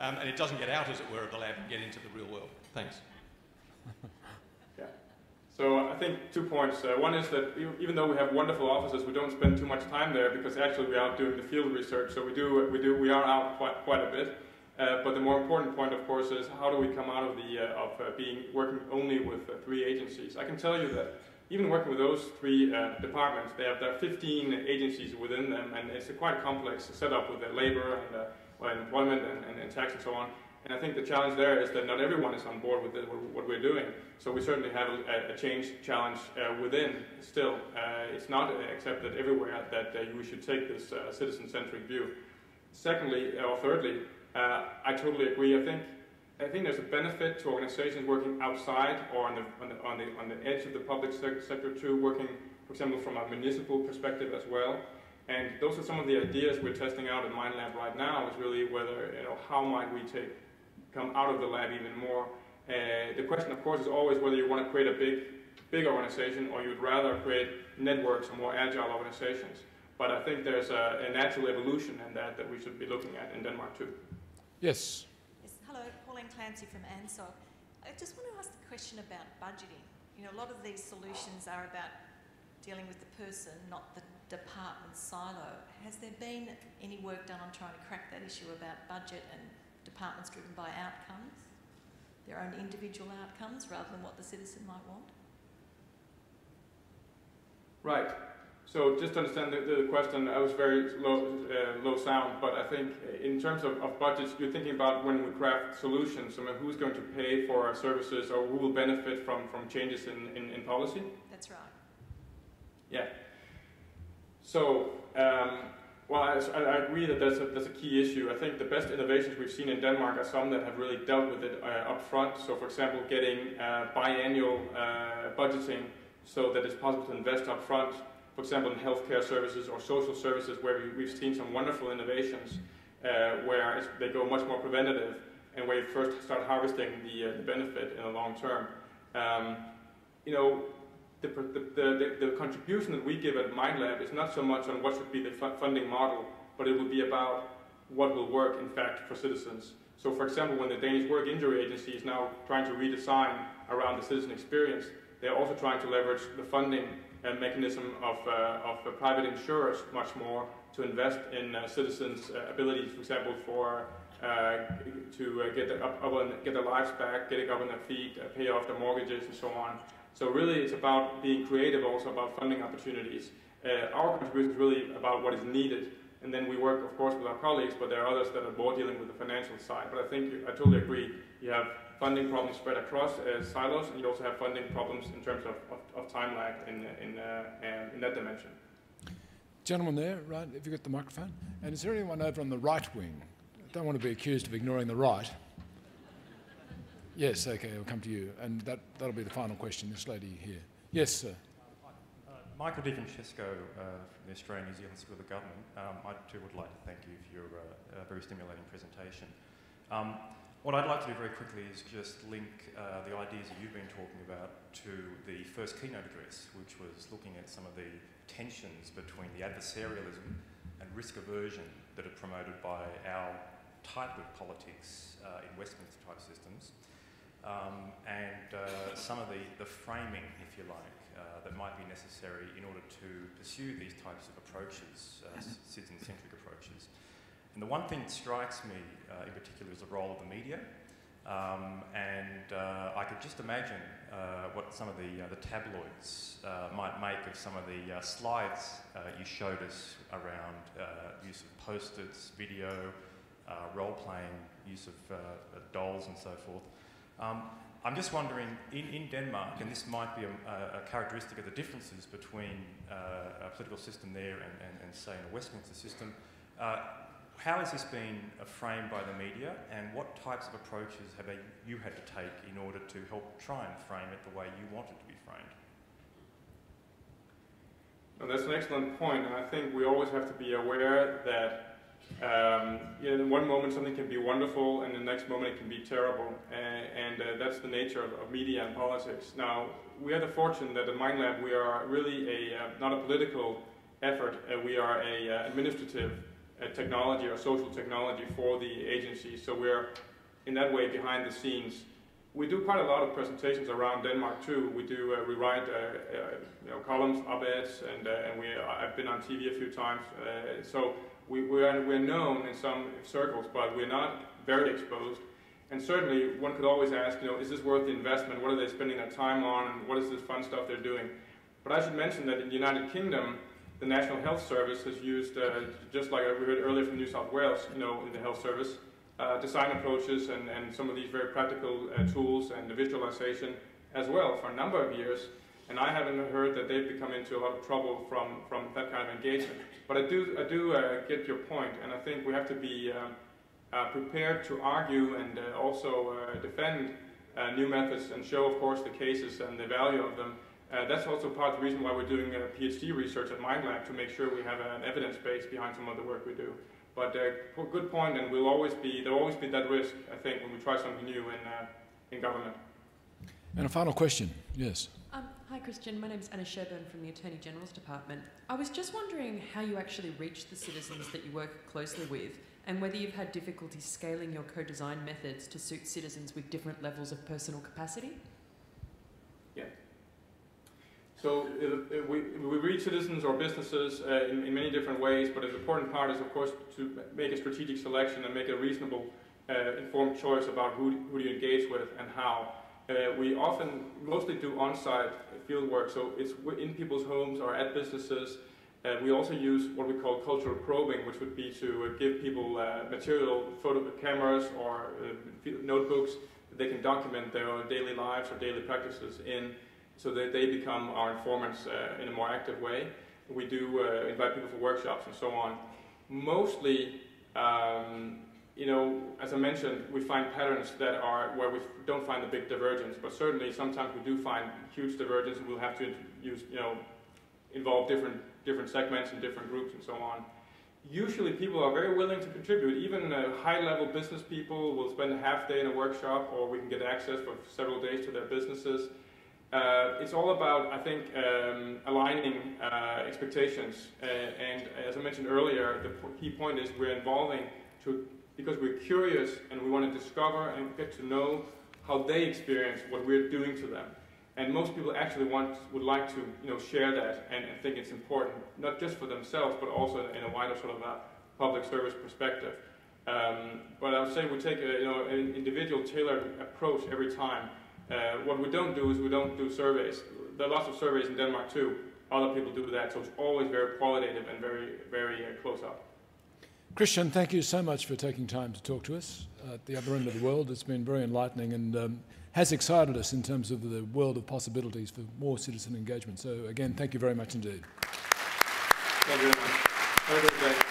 and it doesn't get out, as it were, of the lab and get into the real world. Thanks. Yeah. So I think 2 points. One is that even though we have wonderful offices, we don't spend too much time there because actually we are out doing the field research. So we are out quite a bit. But the more important point, of course, is how do we come out of the working only with 3 agencies? I can tell you that even working with those 3 departments, there are 15 agencies within them, and it's a quite complex setup with the labor and employment and tax and so on. And I think the challenge there is that not everyone is on board with what we're doing. So we certainly have a change challenge within still. It's not accepted everywhere that we should take this citizen-centric view. Secondly, or thirdly, I totally agree. I think there's a benefit to organizations working outside or on the edge of the public sector too, working, for example, from a municipal perspective as well. And those are some of the ideas we're testing out at MindLab right now. Is really whether how might we come out of the lab even more. The question, of course, is always whether you want to create a big organization or you'd rather create networks or more agile organizations. But I think there's a natural evolution in that we should be looking at in Denmark too. Yes. Hello, Pauline Clancy from ANZSOG. I just want to ask the question about budgeting. A lot of these solutions are about dealing with the person, not the department silo. Has there been any work done on trying to crack that issue about budget and departments driven by outcomes, their own individual outcomes, rather than what the citizen might want? Right. So just to understand the question, I was very low sound, but I think in terms of budgets, you're thinking about when we craft solutions, who's going to pay for our services or who will benefit from changes in policy? That's right. Yeah. So, well, I agree that that's a key issue. I think the best innovations we've seen in Denmark are some that have really dealt with it up front. So, for example, getting biannual budgeting so that it's possible to invest up front. For example, in healthcare services or social services, where we've seen some wonderful innovations where they go much more preventative and where you first start harvesting the benefit in the long term. The contribution that we give at MindLab is not so much on what should be the funding model, but it will be about what will work, in fact, for citizens. So, for example, when the Danish Work Injury Agency is now trying to redesign around the citizen experience, they're also trying to leverage the funding mechanism of private insurers much more to invest in citizens' abilities, for example, to get their lives back, getting up on their feet, pay off their mortgages, and so on. So really, it's about being creative, also about funding opportunities. Our contribution is really about what is needed, and then we work, of course, with our colleagues, but there are others that are more dealing with the financial side. But I totally agree. You have funding problems spread across silos, and you also have funding problems in terms of time lag in that dimension. Gentleman there, right, if you got the microphone. And is there anyone over on the right wing? I don't want to be accused of ignoring the right. Yes, okay, I'll come to you. And that'll be the final question, this lady here. Yes, sir. Michael DiFrancesco from the Australian New Zealand School of Government. I too would like to thank you for your very stimulating presentation. What I'd like to do very quickly is just link the ideas that you've been talking about to the first Keynote address, which was looking at some of the tensions between the adversarialism and risk aversion that are promoted by our type of politics in Westminster type systems, and some of the framing, if you like, that might be necessary in order to pursue these types of approaches, citizen-centric approaches. And the one thing that strikes me in particular is the role of the media. I could just imagine what some of the tabloids might make of some of the slides you showed us around use of post-its, video, role-playing, use of dolls and so forth. I'm just wondering, in Denmark, and this might be a characteristic of the differences between a political system there and say, in a Westminster system, how has this been framed by the media, and what types of approaches have you had to take in order to help try and frame it the way you want it to be framed? Well, that's an excellent point, and I think we always have to be aware that in one moment something can be wonderful, and the next moment it can be terrible, and that's the nature of media and politics. Now, we have the fortune that at MindLab we are really not a political effort, we are an administrative technology or social technology for the agency. So we're, in that way, behind the scenes. We do quite a lot of presentations around Denmark too. We do write columns, op-eds, and I've been on TV a few times. So we're known in some circles, but we're not very exposed. And certainly, one could always ask, is this worth the investment? What are they spending their time on? And what is this fun stuff they're doing? But I should mention that in the United Kingdom, the National Health Service has used, just like we heard earlier from New South Wales, in the health service, design approaches and some of these very practical tools and the visualization as well for a number of years. And I haven't heard that they've become into a lot of trouble from that kind of engagement. But I do get your point, and I think we have to be prepared to argue and also defend new methods and show, of course, the cases and the value of them. That's also part of the reason why we're doing PhD research at MindLab, to make sure we have an evidence base behind some of the work we do. But good point, and there'll always be that risk, I think, when we try something new in government. And a final question, yes. Hi Christian, my name is Anna Sherburn from the Attorney General's Department. I was just wondering how you actually reach the citizens that you work closely with, and whether you've had difficulty scaling your co-design methods to suit citizens with different levels of personal capacity? Yeah. So we reach citizens or businesses in many different ways, but the important part is, of course, to make a strategic selection and make a reasonable, informed choice about who do you engage with and how. We mostly do on-site field work, so it's in people's homes or at businesses. We also use what we call cultural probing, which would be to give people material, photo cameras or notebooks that they can document their daily lives or daily practices in, so that they become our informants in a more active way. We do invite people for workshops and so on. Mostly, as I mentioned, we find patterns that are where we don't find the big divergence, but certainly sometimes we do find huge divergence, and we'll have to use, involve different segments and different groups and so on. Usually people are very willing to contribute. Even high-level business people will spend a half day in a workshop, or we can get access for several days to their businesses. It's all about, I think, aligning expectations. And as I mentioned earlier, the key point is we're involving because we're curious and we want to discover and get to know how they experience what we're doing to them. And most people actually would like to share that and think it's important, not just for themselves, but also in a wider sort of a public service perspective. But I would say we take an individual tailored approach every time. What we don't do is we don't do surveys. There are lots of surveys in Denmark too. Other people do that, so it's always very qualitative and very, very close up. Christian, thank you so much for taking time to talk to us at the other end of the world. It's been very enlightening and has excited us in terms of the world of possibilities for more citizen engagement. So again, thank you very much indeed. Thank you very much. Have a good day.